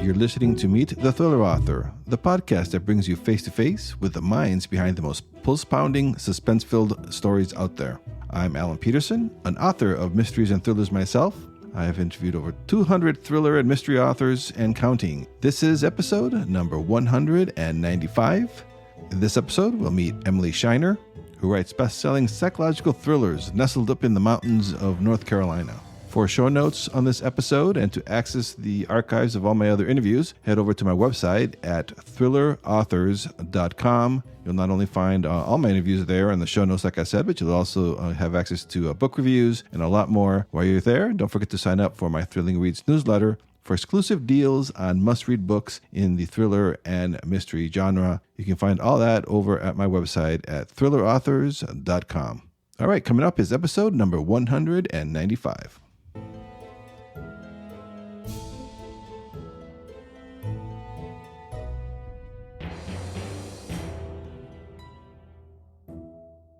You're listening to Meet the Thriller Author, the podcast that brings you face-to-face with the minds behind the most pulse-pounding, suspense-filled stories out there. I'm Alan Peterson, an author of mysteries and thrillers myself. I have interviewed over 200 thriller and mystery authors and counting. This is episode number 195. In this episode, we'll meet Emily Shiner, who writes best-selling psychological thrillers nestled up in the mountains of North Carolina. For show notes on this episode and to access the archives of all my other interviews, head over to my website at thrillerauthors.com. You'll not only find all my interviews there and the show notes, like I said, but you'll also have access to book reviews and a lot more. While you're there, don't forget to sign up for my Thrilling Reads newsletter for exclusive deals on must-read books in the thriller and mystery genre. You can find all that over at my website at thrillerauthors.com. All right, coming up is episode number 195.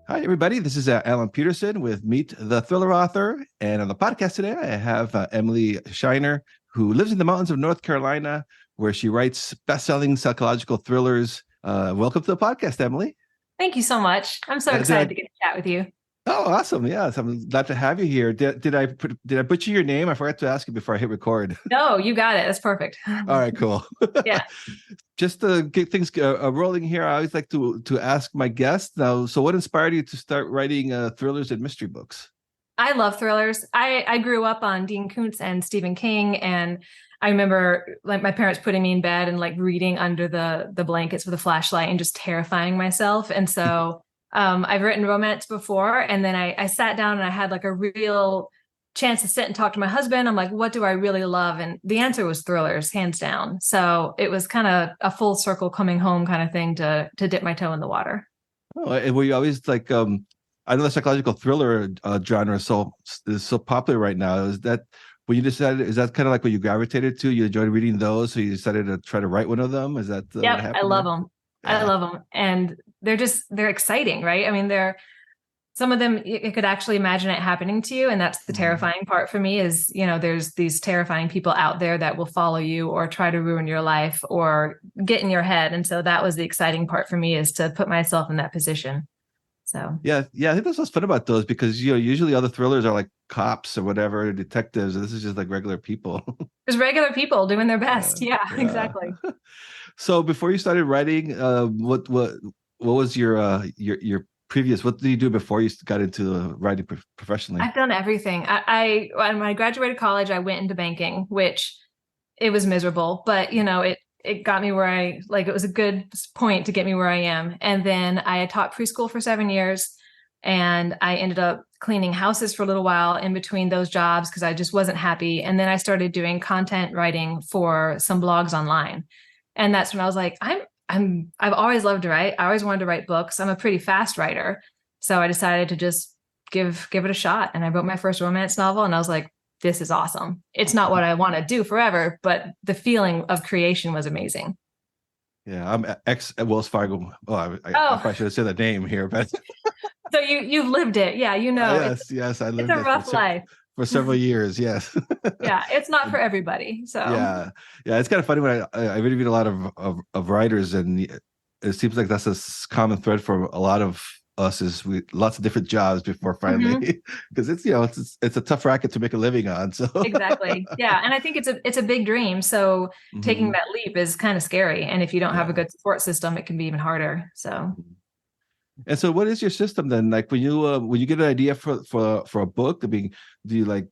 Hi, everybody. This is Alan Peterson with Meet the Thriller Author. And on the podcast today, I have Emily Shiner, who lives in the mountains of North Carolina, where she writes best-selling psychological thrillers. Welcome to the podcast, Emily. Thank you so much. I'm so excited to get to chat with you. Oh, awesome. Yes, I'm glad to have you here. Did I butcher your name? I forgot to ask you before I hit record. No, you got it. That's perfect. All right, cool. Yeah. Just to get things rolling here, I always like to ask my guests now. So what inspired you to start writing thrillers and mystery books? I love thrillers. I grew up on Dean Koontz and Stephen King, and I remember like my parents putting me in bed and like reading under the blankets with a flashlight and just terrifying myself. And so I've written romance before, and then I sat down and I had like a real chance to sit and talk to my husband. I'm like, what do I really love? And the answer was thrillers, hands down. So it was kind of a full circle coming home kind of thing to dip my toe in the water. Oh, and were you always like, I know the psychological thriller genre is so popular right now. Is that when you decided, is that kind of like what you gravitated to? You enjoyed reading those, so you decided to try to write one of them? Is that yeah, I love them. Yeah. I love them. And they're exciting, right? I mean, some of them, you could actually imagine it happening to you. And that's the terrifying part for me is, there's these terrifying people out there that will follow you or try to ruin your life or get in your head. And so that was the exciting part for me, is to put myself in that position. So yeah, I think that's what's fun about those, because usually other thrillers are like cops or whatever, detectives, and this is just like regular people. There's regular people doing their best. Yeah. Exactly. So before you started writing, what was your previous? What did you do before you got into writing professionally? I've done everything. When I graduated college, I went into banking, which it was miserable, but it got me where it was a good point to get me where I am. And then I had taught preschool for 7 years, and I ended up cleaning houses for a little while in between those jobs because I just wasn't happy. And then I started doing content writing for some blogs online. And that's when I was like, I've always loved to write. I always wanted to write books. I'm a pretty fast writer. So I decided to just give it a shot. And I wrote my first romance novel, and I was like, this is awesome. It's not what I want to do forever, but the feeling of creation was amazing. Yeah, I'm ex-Wells Fargo. I probably should have said the name here, but so you've lived it. Yeah, yes, I lived it. It's a rough life. For several years, yes. Yeah, it's not for everybody. So yeah, it's kind of funny when I've interviewed a lot of writers, and it seems like that's a common thread for a lot of us, is lots of different jobs before finally, because it's a tough racket to make a living on. So exactly, yeah, and I think it's a big dream. So taking that leap is kind of scary, and if you don't have a good support system, it can be even harder. So. And so, what is your system then? Like when you get an idea for a book, I mean, do you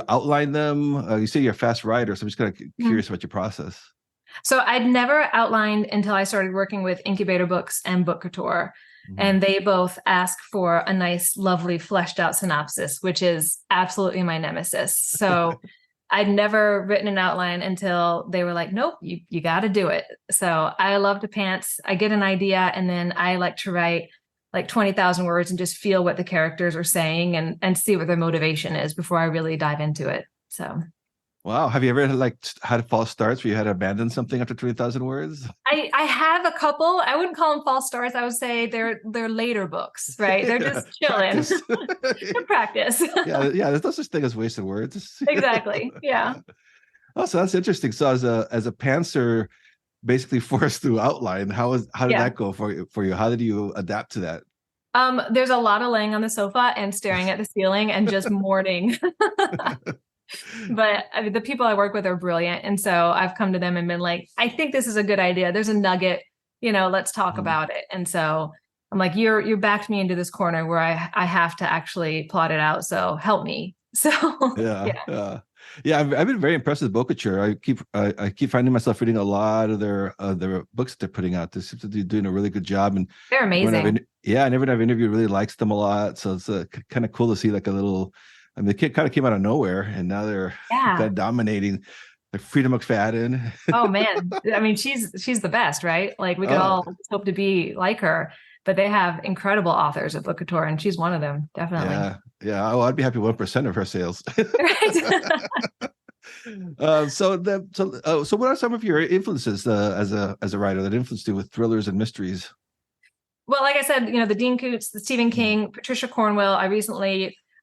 outline them? You say you're a fast writer, so I'm just kind of curious about your process. So I'd never outlined until I started working with Incubator Books and Book Couture, and they both ask for a nice, lovely, fleshed out synopsis, which is absolutely my nemesis. So. I'd never written an outline until they were like, nope, you got to do it. So I love to pants. I get an idea, and then I like to write like 20,000 words and just feel what the characters are saying and see what their motivation is before I really dive into it. So. Wow. Have you ever had false starts where you had to abandon something after 20,000 words? I have a couple. I wouldn't call them false starts. I would say they're later books, right? They're just chilling. Practice. yeah. There's no such thing as wasted words. Exactly. Yeah. Oh, so that's interesting. So as a pantser, basically forced through outline, how did Yeah. that go for you? How did you adapt to that? There's a lot of laying on the sofa and staring at the ceiling and just mourning. But I mean, the people I work with are brilliant. And so I've come to them and been like, I think this is a good idea. There's a nugget, let's talk Mhm. about it. And so I'm like, you backed me into this corner where I have to actually plot it out. So help me. So Yeah, yeah, yeah. I've been very impressed with Bokature. I keep finding myself reading a lot of their books that they're putting out. They seem to be doing a really good job. And they're amazing. and everyone I've interviewed really likes them a lot. So it's kind of cool to see like a little. I mean, the kid kind of came out of nowhere, and now they're kind Yeah. of dominating. Like Frida McFadden. Oh man. I mean, she's the best, right? Like we could Oh, all just hope to be like her, but they have incredible authors at Book Couture, and she's one of them, definitely. yeah, yeah. Oh, I'd be happy 1% of her sales. Right. So what are some of your influences as a writer that influenced you with thrillers and mysteries? Well, like I said, the Dean Koontz, the Stephen Mhm. King, Patricia Cornwell.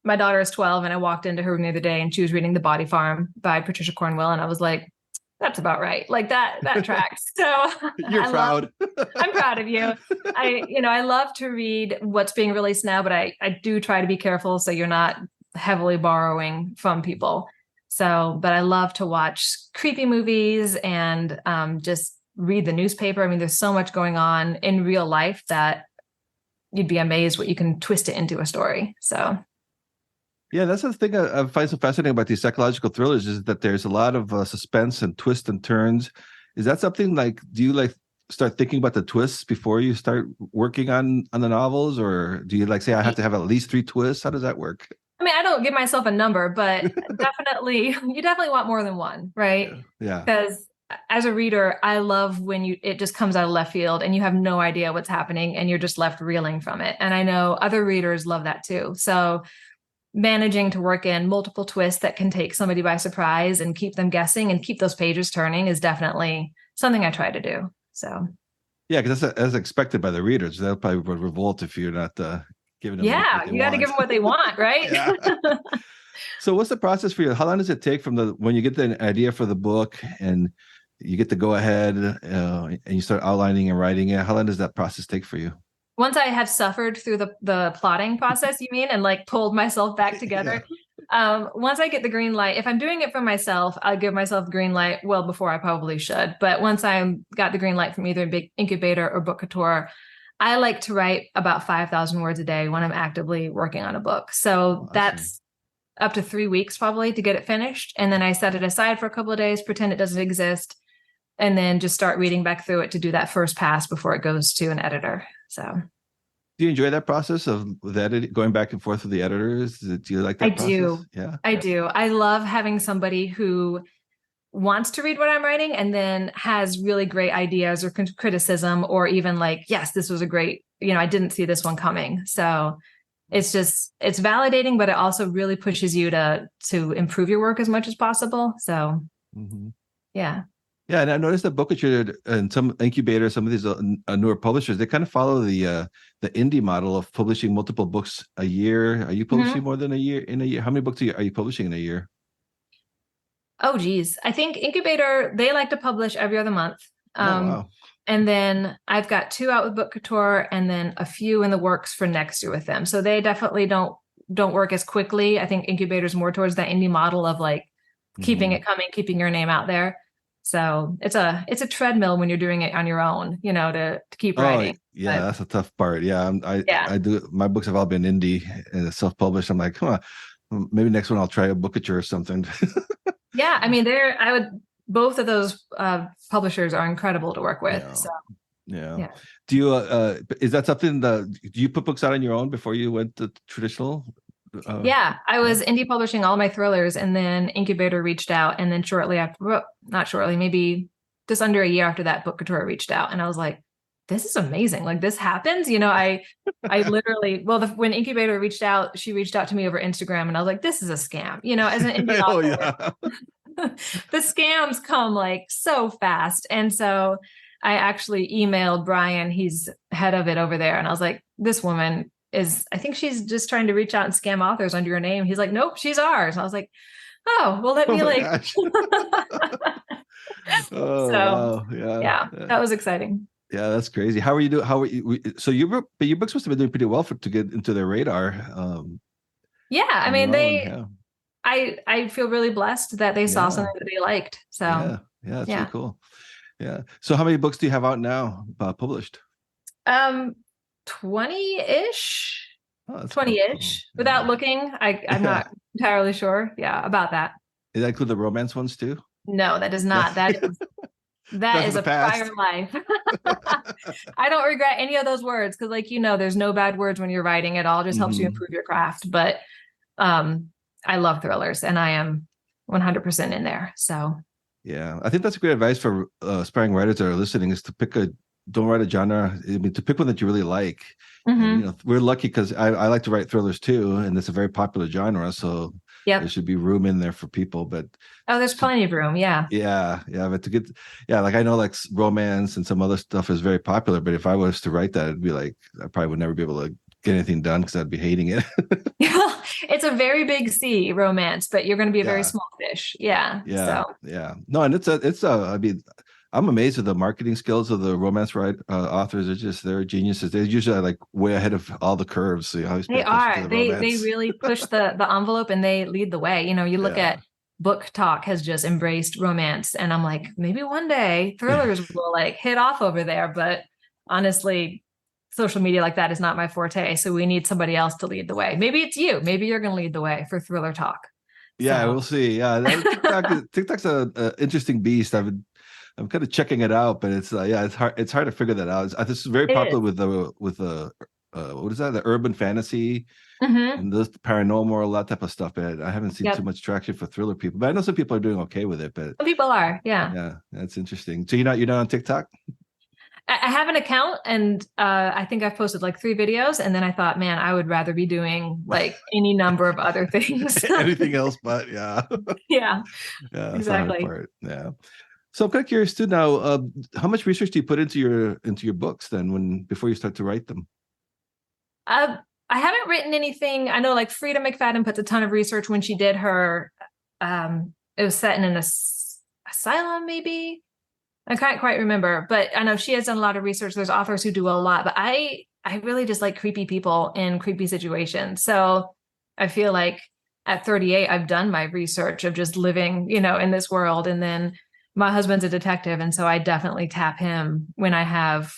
My daughter is 12, and I walked into her room the other day, and she was reading The Body Farm by Patricia Cornwell, and I was like, "That's about right. Like that tracks." So You're proud. I'm proud of you. I love to read what's being released now, but I do try to be careful so you're not heavily borrowing from people. So, but I love to watch creepy movies and just read the newspaper. I mean, there's so much going on in real life that you'd be amazed what you can twist it into a story. So, Yeah, that's the thing I find so fascinating about these psychological thrillers is that there's a lot of suspense and twists and turns. Is that something like? Do you like start thinking about the twists before you start working on the novels, or do you like say I have to have at least 3 twists? How does that work? I mean, I don't give myself a number, but definitely, you definitely want more than one, right? Yeah, yeah, Because as a reader, I love when it just comes out of left field and you have no idea what's happening and you're just left reeling from it. And I know other readers love that too. So managing to work in multiple twists that can take somebody by surprise and keep them guessing and keep those pages turning is definitely something I try to do. So yeah, because that's as expected by the readers. They'll probably would revolt if you're not giving them what yeah, they you got to give want. them what they want, right? Yeah. So what's the process for you? How long does it take from the when you get the idea for the book and you get to go ahead and you start outlining and writing it? How long does that process take for you? Once I have suffered through the plotting process, you mean, and like pulled myself back Yeah. together. Once I get the green light, if I'm doing it for myself, I'll give myself the green light well before I probably should. But once I got the green light from either Big Incubator or Book Couture, I like to write about 5,000 words a day when I'm actively working on a book. So Awesome. that's up to 3 weeks probably to get it finished. And then I set it aside for a couple of days, pretend it doesn't exist, and then just start reading back through it to do that first pass before it goes to an editor. So Do you enjoy that process of the edit, going back and forth with the editors? Do you like I that process? do. Yeah. I do. I love having somebody who wants to read what I'm writing and then has really great ideas or criticism, or even like, yes, this was a great, I didn't see this one coming. So it's validating, but it also really pushes you to improve your work as much as possible. So Hmm. yeah. Yeah, and I noticed that Bookitude and some incubators, some of these newer publishers, they kind of follow the indie model of publishing multiple books a year. Are you publishing Mhm. more than a year in a year? How many books are you publishing in a year? Oh, geez. I think Incubator, they like to publish every other month. Oh, Um, wow. and then I've got 2 out with Book Couture and then a few in the works for next year with them. So they definitely don't work as quickly. I think Incubator's more towards that indie model of like keeping Hmm. it coming, keeping your name out there. So it's a treadmill when you're doing it on your own, to keep Oh, writing. yeah, But that's a tough part. Yeah, yeah. I do. My books have all been indie and self-published. I'm like, come on, maybe next one I'll try a Bookature or something. Yeah. I mean, both of those publishers are incredible to work with. Yeah. So Yeah. yeah. Do you is that something that do you put books out on your own before you went to traditional? Yeah, I Yeah. was indie publishing all my thrillers, and then Incubator reached out, and then shortly after, well, not shortly, maybe just under a year after that, Book Couture reached out, and I was like, "This is amazing! Like this happens." I literally, well, when Incubator reached out, she reached out to me over Instagram, and I was like, "This is a scam." As an indie Oh author, yeah. the scams come like so fast, and so I actually emailed Brian, he's head of it over there, and I was like, "This woman." I think she's just trying to reach out and scam authors under your name. He's like, nope, she's ours. And I was like, oh, well, let Oh me my like, gosh. Oh so wow. Yeah. yeah, Yeah. that was exciting. Yeah, that's crazy. How are you doing? How are you? So but your books must have been doing pretty well to get into their radar Yeah. I on mean, your own. Yeah. I feel really blessed that they saw Yeah. something that they liked. So Yeah. Yeah. That's really yeah. cool. Yeah. So how many books do you have out now published? Um, 20-ish, Oh, that's cool. Cool. 20-ish. Yeah. Without looking, I'm Yeah. not entirely sure. Yeah, about that. Does that include the romance ones too? No, that does No. not. That That's in is the a past. prior life. I don't regret any of those words because, like, there's no bad words when you're writing. It all just helps you Hmm. improve your craft. But um, I love thrillers, and I am 100% in there. So Yeah, I think that's great advice for aspiring writers that are listening is to don't write a genre. I mean, to pick one that you really like. And, mhm. we're lucky because I like to write thrillers too, and it's a very popular genre. So there Yep. should be room in there for people. But Oh, there's to, plenty of room. Yeah. yeah, but like I know like romance and some other stuff is very popular. But if I was to write that, it'd be like, I probably would never be able to get anything done because I'd be hating it. It's a very big sea, romance, but you're going to be a very Yeah. small fish. Yeah. Yeah, So yeah. No, and it's a. I mean, I'm amazed at the marketing skills of the romance authors. They're geniuses. They're usually like way ahead of all the curves. So you always pay they attention to are. the They romance. really push the envelope and they lead the way. You look Yeah, at Book Talk has just embraced romance, and I'm like, maybe one day thrillers will like hit off over there. But honestly, social media like that is not my forte. So we need somebody else to lead the way. Maybe it's you. Maybe you're going to lead the way for Thriller Talk. yeah. So We'll see. Yeah, TikTok's a interesting beast. I'm kind of checking it out, but it's yeah, it's hard. It's hard to figure that out. This is very it popular is. with the what is that? The urban fantasy Mm-hmm. and this paranormal, that type of stuff. But I haven't seen too Yep. much traction for thriller people. But I know some people are doing okay with it. But Some people are. Yeah. yeah, that's interesting. So you're not on TikTok? I have an account and I think I've posted like 3 videos. And then I thought, man, I would rather be doing like any number of other things. Anything else but yeah. Yeah, Yeah, that's the hard exactly. part. Yeah. So I'm kind of curious too now, how much research do you put into your books then before you start to write them? Uh, I haven't written anything. I know like Frida McFadden puts a ton of research when she did it was set in an asylum, maybe. I can't quite remember, but I know she has done a lot of research. There's authors who do a lot, but I really just like creepy people in creepy situations. So I feel like at 38, I've done my research of just living, in this world. And then my husband's a detective, and so I definitely tap him when I have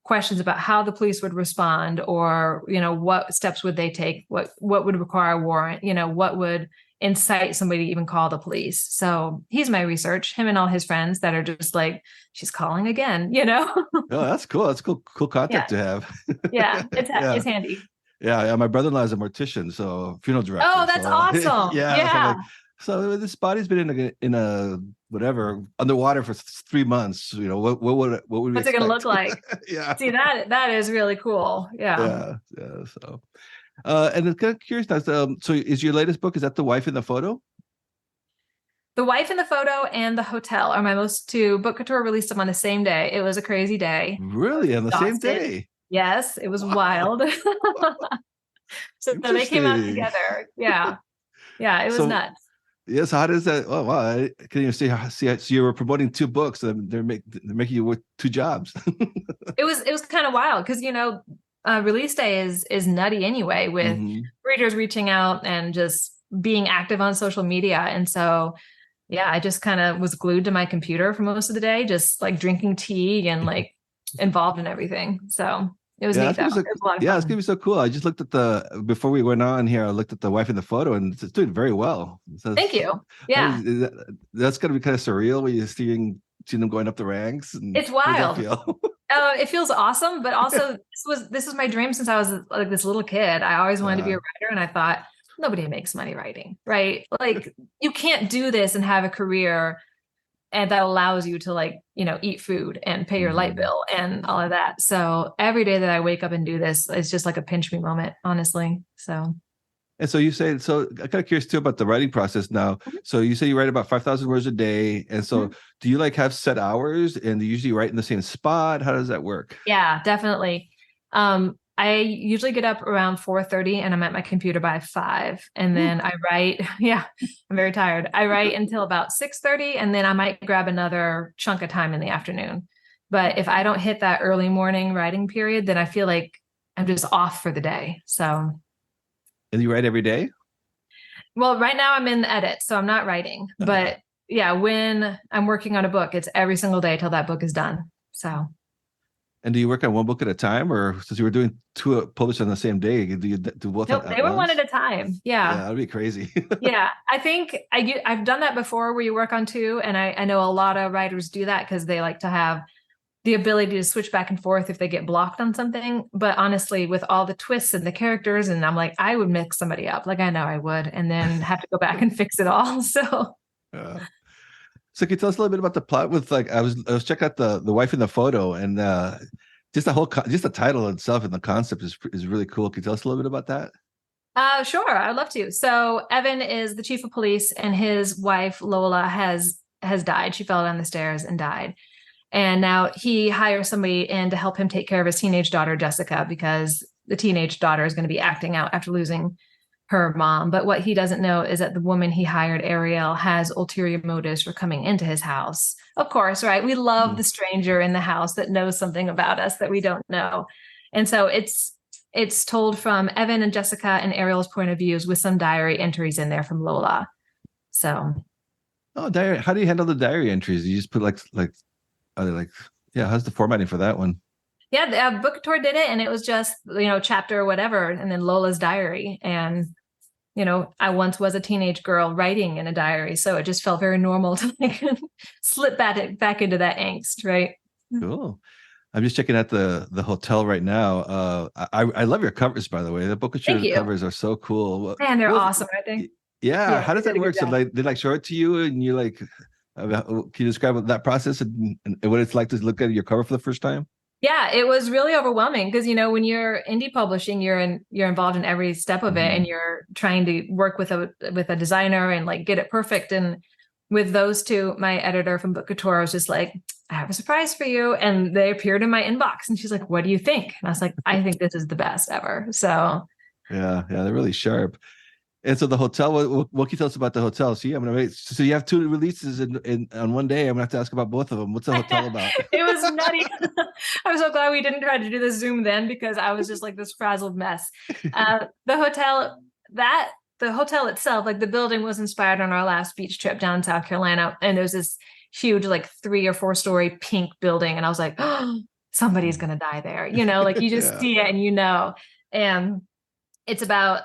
questions about how the police would respond, or what steps would they take, what would require a warrant, what would incite somebody to even call the police. So he's my research, him and all his friends that are just like, she's calling again. Oh, that's cool. That's cool Yeah. contact to have. Yeah. Yeah. It's handy. Yeah. My brother-in-law is a mortician, so funeral Oh, director. that's So awesome. yeah, so I'm Yeah. like, so this body's been in a whatever underwater for 3 months. What would we What's it going to look expect? like? Yeah. See, that is really cool. Yeah. Yeah. So and I'm kind of curious now. So is your latest book, is that The Wife in the Photo? The Wife in the Photo and The Hotel are my most two. Book Couture released them on the same day. It was a crazy day. I was Really? On the same exhausted. day? Yes, it was Wow. wild. So they came out Interesting. together. Yeah. Yeah, it was So nuts. yes, how does that? Oh wow! I can you see? So you were promoting two books, and they're making you work two jobs. It was kind of wild because release day is nutty anyway, with Hmm. readers reaching out and just being active on social media. And so yeah, I just kind of was glued to my computer for most of the day, just like drinking tea and like involved in everything. So it was Yeah, neat that's though. gonna be so. It was a lot of Yeah, it's gonna fun. be so cool. I just looked at before we went on here. I looked at The Wife in the Photo, and it's doing very well. So Thank you. Yeah. that's gonna be kind of surreal when you're seeing them going up the ranks. And It's how does that wild. feel? It feels awesome, but also this was my dream since I was like this little kid. I always wanted to be a Yeah. writer, and I thought nobody makes money writing, right? Like you can't do this and have a career and that allows you to like, eat food and pay your light Mhm. bill and all of that. So every day that I wake up and do this, it's just like a pinch me moment, honestly. So And so you say, so I'm kind of curious too about the writing process now. So you say you write about 5,000 words a day. And so Mhm. do you like have set hours and do you usually write in the same spot? How does that work? Yeah, definitely. I usually get up around 4:30 and I'm at my computer by 5. And Ooh. then I write. Yeah, I'm very tired. I write until about 6:30 and then I might grab another chunk of time in the afternoon. But if I don't hit that early morning writing period, then I feel like I'm just off for the day. So, And you write every day? well, right now I'm in the edit, so I'm not writing. Yeah. But yeah, when I'm working on a book, it's every single day till that book is done. So, And do you work on one book at a time, or since you were doing two published on the same day, do you do both nope, at they were one at once? a time. Yeah, Yeah. that'd be crazy. Yeah, I think I've done that before where you work on two, and I know a lot of writers do that because they like to have the ability to switch back and forth if they get blocked on something. But honestly, with all the twists and the characters, and I'm like, I would mix somebody up, like I know I would, and then have to go back and fix it all. So Yeah. So can you tell us a little bit about the plot with like I was checking out the wife in the photo and just the whole just the title itself and the concept is really cool. Can you tell us a little bit about that? sure, I'd love to. So Evan is the chief of police, and his wife Lola has died. She fell down the stairs and died. And now he hires somebody in to help him take care of his teenage daughter, Jessica, because the teenage daughter is going to be acting out after losing her mom. But what he doesn't know is that the woman he hired, Ariel, has ulterior motives for coming into his house. Of course, right? We love Mm. the stranger in the house that knows something about us that we don't know. And so it's told from Evan and Jessica and Ariel's point of views with some diary entries in there from Lola. So Oh, diary. How do you handle the diary entries? You just put like are they like yeah, how's the formatting for that one? yeah, the book tour did it, and it was just chapter or whatever, and then Lola's diary. And I once was a teenage girl writing in a diary, so it just felt very normal to like slip back into that angst, right? Cool. I'm just checking out the hotel right now. I love your covers, by the way. The book Thank your you. covers are so cool. Man, they're Well, awesome, aren't they? yeah. Yeah, How they does did that a good work? So job. like they like show it to you, and you like, can you describe that process and what it's like to look at your cover for the first time? Yeah, it was really overwhelming because when you're indie publishing, you're involved in every step of it, Mhm. and you're trying to work with a designer and like get it perfect. And with those two, my editor from Book Couture was just like, I have a surprise for you. And they appeared in my inbox, and she's like, what do you think? And I was like, I think this is the best ever. So Yeah, they're really sharp. And so the hotel, what can you tell us about the hotel? See, I'm gonna wait. So you have two releases in on one day. I'm gonna have to ask about both of them. What's the hotel about? it was nutty. I'm so glad we didn't try to do the Zoom then because I was just like this frazzled mess. The hotel that the hotel itself, like the building was inspired on our last beach trip down in South Carolina. And there's this huge, like 3 or 4 story pink building. And I was like, oh, somebody's gonna die there. Like you just Yeah. see it and. And it's about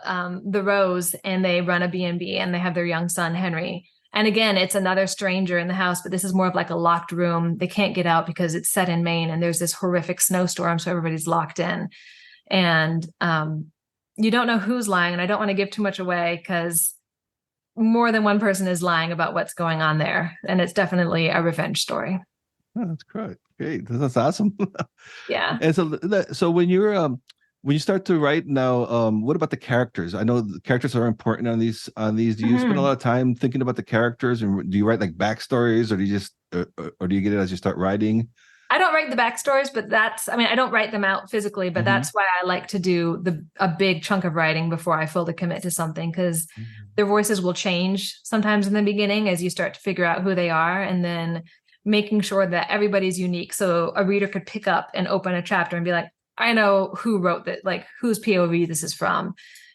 the Rose, and they run a B&B, and they have their young son, Henry. And again, it's another stranger in the house, but this is more of like a locked room. They can't get out because it's set in Maine and there's this horrific snowstorm. So everybody's locked in. And you don't know who's lying. And I don't want to give too much away because more than one person is lying about what's going on there. And it's definitely a revenge story. Oh, that's great. Great. That's awesome. Yeah. And so when you start to write now, what about the characters? I know the characters are important on these. Do you spend a Mhm. lot of time thinking about the characters, and do you write like backstories, or do you just or do you get it as you start writing? I don't write the backstories, but I don't write them out physically, but Mm-hmm. that's why I like to do a big chunk of writing before I fully commit to something because their voices will change sometimes in the beginning as you start to figure out who they are, and then making sure that everybody's unique. So a reader could pick up and open a chapter and be like, I know who wrote that, like whose POV this is from,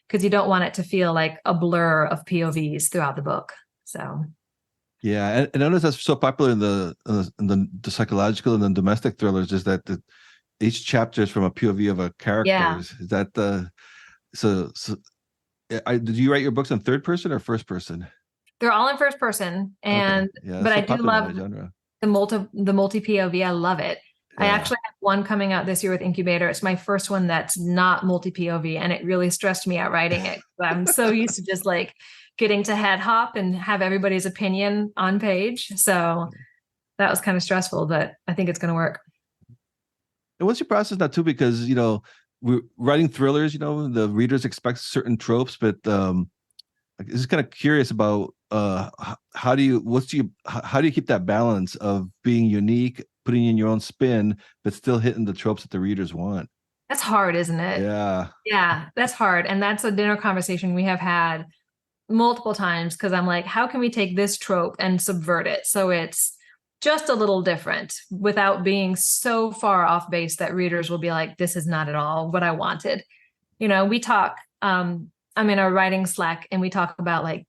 because you don't want it to feel like a blur of POVs throughout the book. So Yeah, and I notice that's so popular in the psychological and the domestic thrillers is that each chapter is from a POV of a character. yeah. Is that the so did you write your books in third person or first person? They're all in first person, Okay, and yeah, but that's I so do popular in love that genre. the multi POV. I love it. I Yeah. actually have one coming out this year with Incubator. It's my first one that's not multi POV, and it really stressed me out writing it. I'm so used to just like getting to head hop and have everybody's opinion on page. So that was kind of stressful, but I think it's going to work. And what's your process now too? Because we're writing thrillers. The readers expect certain tropes, but I'm just kind of curious about how do you how do you keep that balance of being unique, putting in your own spin, but still hitting the tropes that the readers want? That's hard, isn't it? Yeah. Yeah, that's hard. And that's a dinner conversation we have had multiple times because I'm like, how can we take this trope and subvert it so it's just a little different without being so far off base that readers will be like, this is not at all what I wanted. We talk, I'm in a writing Slack and we talk about like,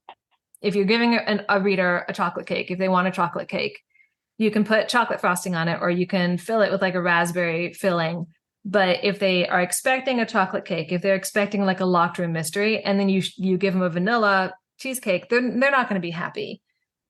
if you're giving a reader a chocolate cake, if they want a chocolate cake, you can put chocolate frosting on it or you can fill it with like a raspberry filling. But if they are expecting a chocolate cake, if they're expecting like a locked room mystery, and then you give them a vanilla cheesecake, they're not going to be happy.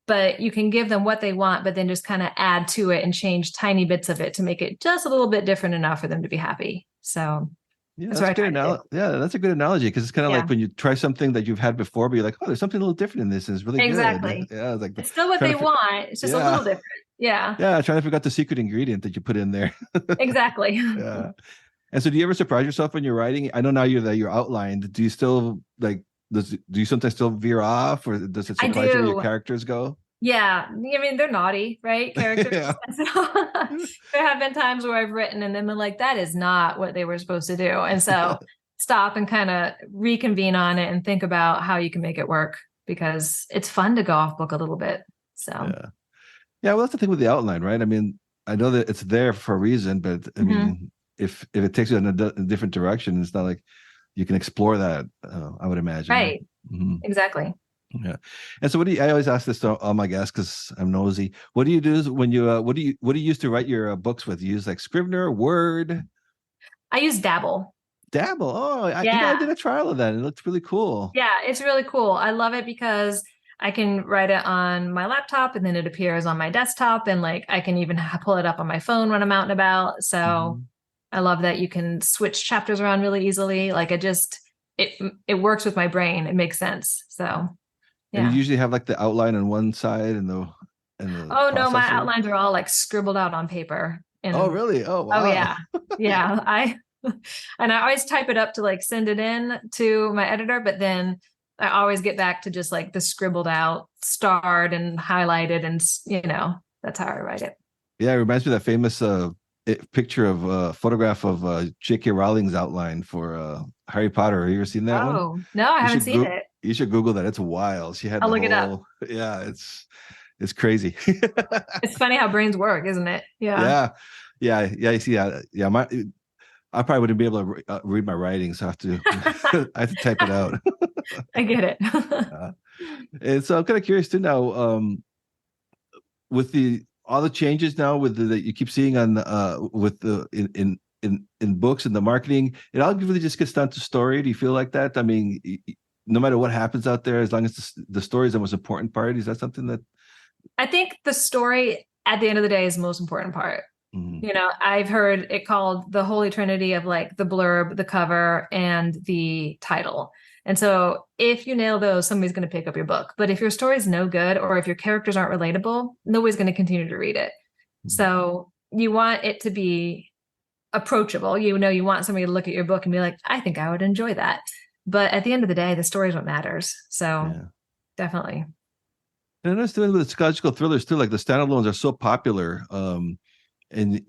But you can give them what they want, but then just kind of add to it and change tiny bits of it to make it just a little bit different enough for them to be happy. So Yeah, that's that's what a I good try to do. analogy. Yeah, that's a good analogy because it's kind of Yeah, like when you try something that you've had before, but you're like, oh, there's something a little different in this, and it's really good. exactly. Yeah, it's like It's still what trying they to, want. It's just a yeah, little different. Yeah, yeah, trying to figure out the secret ingredient that you put in there. exactly. Yeah. And so, do you ever surprise yourself when you're writing? I know now you're outlined. Do you still like? Do you sometimes still veer off, or does it I surprise you where your do. characters go? Yeah, I mean they're naughty, right? Characters. Yeah. And so there have been times where I've written and then been like, that is not what they were supposed to do. And so stop and kind of reconvene on it and think about how you can make it work because it's fun to go off book a little bit. So Yeah. Yeah. Well, that's the thing with the outline, right? I mean, I know that it's there for a reason, but I mhm. mean, if it takes you in a different direction, it's not like you can explore that. I would imagine. Right. Mhm. Exactly. Yeah. And so, what do you? I always ask this to all my guests because I'm nosy. What do you do when you? What do you use to write your books with? You use like Scrivener, Word, I use Dabble. Dabble. Oh, I Yeah. did a trial of that. It looks really cool. Yeah, it's really cool. I love it because I can write it on my laptop and then it appears on my desktop and like I can even pull it up on my phone when I'm out and about. So Mhm. I love that you can switch chapters around really easily. Like it works with my brain. It makes sense. So And you yeah. usually have like the outline on one side and the Oh no, my processor. outlines are all like scribbled out on paper. Oh, And really? Oh, oh wow. yeah. Yeah. I and I always type it up to like send it in to my editor, but then I always get back to just like the scribbled out, starred and highlighted, and that's how I write it. Yeah, it reminds me of that famous picture of photograph of J.K. Rowling's outline for Harry Potter. Have you ever seen that one? Oh no, I You haven't should seen go. it. You should Google that. It's wild. She had I'll the look it up. whole. Yeah, it's crazy. It's funny how brains work, isn't it? Yeah, Yeah, yeah. You see, yeah. I probably wouldn't be able to read my writing, so I have to I have to type it out. I get it. uh, and so I'm kind of curious too now. With the all the changes now with that you keep seeing on with the in books and the marketing, it all really just gets down to story. Do you feel like that? I mean, no matter what happens out there, as long as the story is the most important part, is that something that I think the story at the end of the day is the most important part. mm, I've heard it called the holy trinity of like the blurb, the cover, and the title. And so if you nail those, somebody's going to pick up your book. But if your story is no good or if your characters aren't relatable, nobody's going to continue to read it. mm, So you want it to be approachable. You want somebody to look at your book and be like, I think I would enjoy that. But at the end of the day, the story is what matters. So yeah. definitely. And that's doing with psychological thrillers too. Like the standalones are so popular, and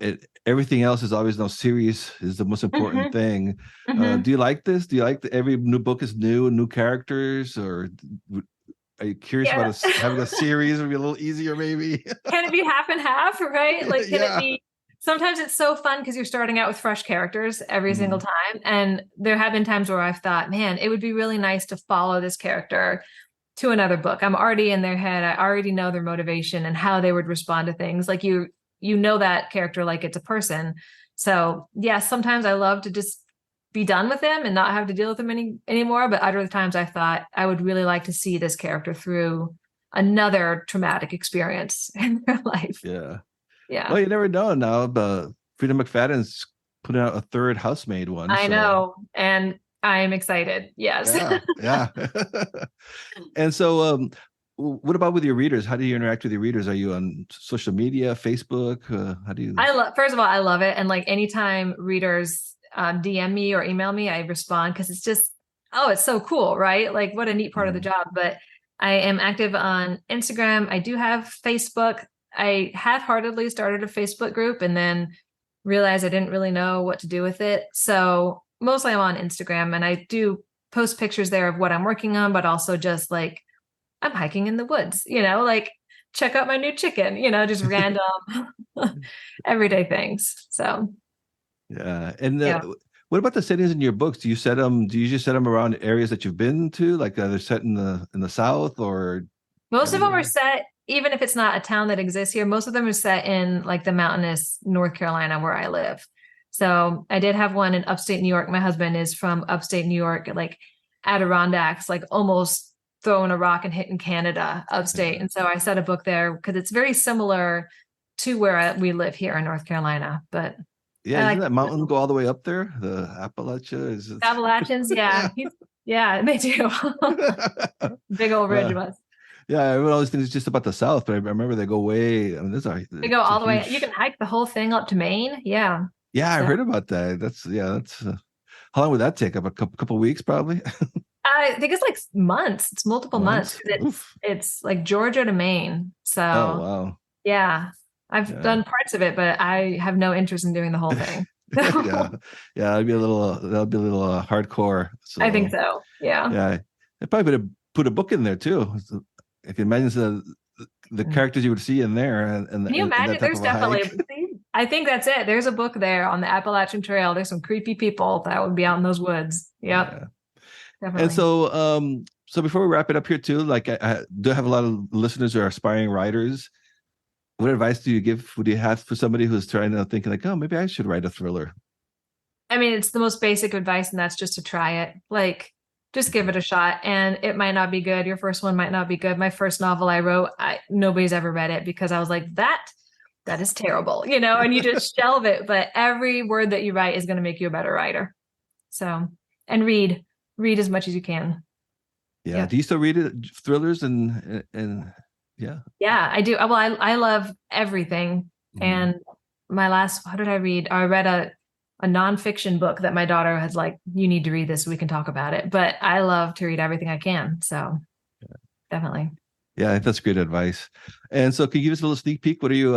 everything else is always now series is the most important Hmm. thing. Hmm. Do you like this? Do you like every new book is new characters, or are you curious about Yeah. having a series would be a little easier, maybe? Can it be half and half, right? Like, can it Yeah. be? Sometimes it's so fun because you're starting out with fresh characters every single Mm, time. And there have been times where I've thought, man, it would be really nice to follow this character to another book. I'm already in their head. I already know their motivation and how they would respond to things. Like you know that character like it's a person. So yeah, sometimes I love to just be done with them and not have to deal with them anymore. But other times I thought I would really like to see this character through another traumatic experience in their life. yeah. Yeah, Well, you never know now, but Freedom McFadden's putting out a third housemaid one. I So know. And I'm excited. Yes. yeah, yeah. And so what about with your readers? How do you interact with your readers? Are you on social media, Facebook? How do you First of all, I love it. And like anytime readers DM me or email me, I respond because it's just, oh, it's so cool, right? Like what a neat part of the mm, job. But I am active on Instagram. I do have Facebook. I half-heartedly started a Facebook group and then realized I didn't really know what to do with it. So mostly I'm on Instagram, and I do post pictures there of what I'm working on, but also just like I'm hiking in the woods, like check out my new chicken, just random everyday things. So Yeah. And yeah. what about the settings in your books? Do you usually set them around areas that you've been to? Like they're set in the South or Most of them are everywhere? set, even if it's not a town that exists here, most of them are set in like the mountainous North Carolina where I live. So I did have one in upstate New York. My husband is from upstate New York, like Adirondacks, like almost throwing a rock and hitting Canada upstate. Yeah. And so I set a book there because it's very similar to where we live here in North Carolina. But Yeah, I doesn't like that mountain go all the way up there? The Appalachia is Appalachians. Yeah. Yeah, they do. Big old ridge yeah. of us. Yeah, everyone always thinks it's just about the South, but I remember they go way. I mean, They go it's a all the way. You huge. can hike the whole thing up to Maine. Yeah. Yeah, I So heard about that. That's how long would that take? Up a couple weeks, probably. I think it's like months. It's multiple months Months. 'cause it's Oof. it's like Georgia to Maine. Oh So wow. yeah, I've Yeah. done parts of it, but I have no interest in doing the whole thing. Yeah. Yeah. That'd be a little hardcore. I think So so. Yeah. yeah, I probably put a book in there too. So I can imagine the Mm. characters you would see in there and, Can you and that imagine? type There's of a definitely, hike. I think that's it. There's a book there on the Appalachian Trail. There's some creepy people that would be out in those woods. Yep, Yeah. And definitely. so before we wrap it up here too, like I do have a lot of listeners who are aspiring writers. What advice would you have for somebody who's trying to think like, oh, maybe I should write a thriller? I mean, it's the most basic advice, and that's just to try it. Like, just give it a shot, and it might not be good. Your first one might not be good. My first novel I wrote, nobody's ever read it because I was like, that is terrible, and you just shelve it. But every word that you write is going to make you a better writer. So, and read as much as you can. Yeah. Yeah. Do you still read it, thrillers and yeah? Yeah, I do. Well, I love everything. Mhm. And what did I read? I read a nonfiction book that my daughter has like, you need to read this so we can talk about it. But I love to read everything I can. So definitely. Yeah, I think that's great advice. And so, can you give us a little sneak peek? What are you?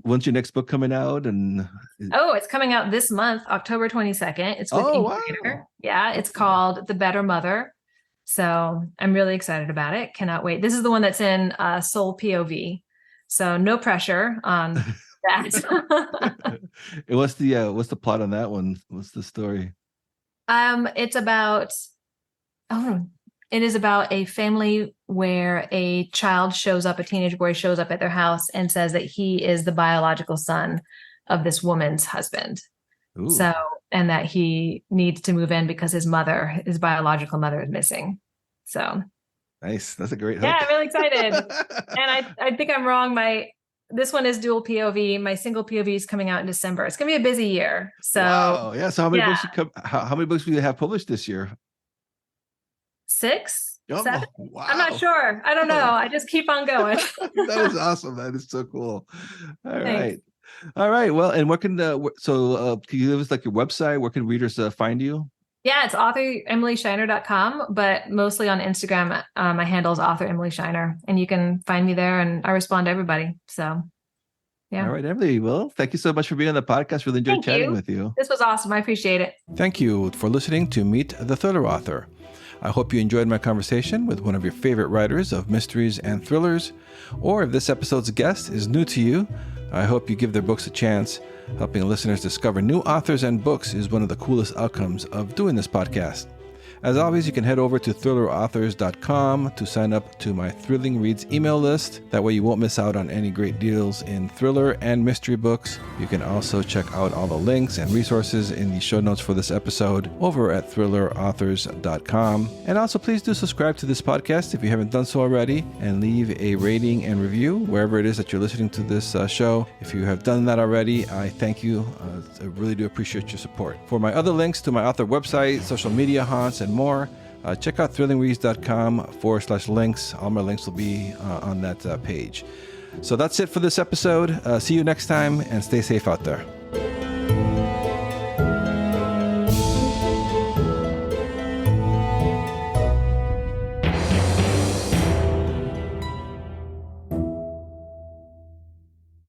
When's your next book coming out? And Oh, it's coming out this month, October 22nd. It's with oh Incubator. wow, Yeah, it's called The Better Mother. So I'm really excited about it. Cannot wait. This is the one that's in Soul POV. So no pressure on that. and what's the plot on that one? What's the story? It's about it is about a family where a teenage boy shows up at their house and says that he is the biological son of this woman's husband. Ooh, So, and that he needs to move in because his biological mother is missing. So, nice. That's a great yeah, hook. I'm really excited. And I think I'm wrong. This one is dual POV. My single POV is coming out in December. It's gonna be a busy year. So Wow. Yeah. So how many yeah, books how many books will you have published this year? 6, Oh 7. I'm not wow. sure. I don't know. I just keep on going. That is awesome. That is so cool. All Thanks. right. All right. Well, and what can can you give us like your website? Where can readers find you? Yeah, it's authoremilyshiner.com, but mostly on Instagram. My handle is author Emily Shiner, and you can find me there, and I respond to everybody. So, yeah. All right, Emily. Well, thank you so much for being on the podcast. Really enjoyed Thank chatting you. with you. This was awesome. I appreciate it. Thank you for listening to Meet the Thriller Author. I hope you enjoyed my conversation with one of your favorite writers of mysteries and thrillers. Or if this episode's guest is new to you, I hope you give their books a chance. Helping listeners discover new authors and books is one of the coolest outcomes of doing this podcast. As always, you can head over to thrillerauthors.com to sign up to my Thrilling Reads email list. That way you won't miss out on any great deals in thriller and mystery books. You can also check out all the links and resources in the show notes for this episode over at thrillerauthors.com. And also please do subscribe to this podcast if you haven't done so already, and leave a rating and review wherever it is that you're listening to this show. If you have done that already, I thank you. I really do appreciate your support. For my other links to my author website, social media haunts, and more, check out thrillingreads.com/links. All my links will be on that page. So that's it for this episode. See you next time, and stay safe out there.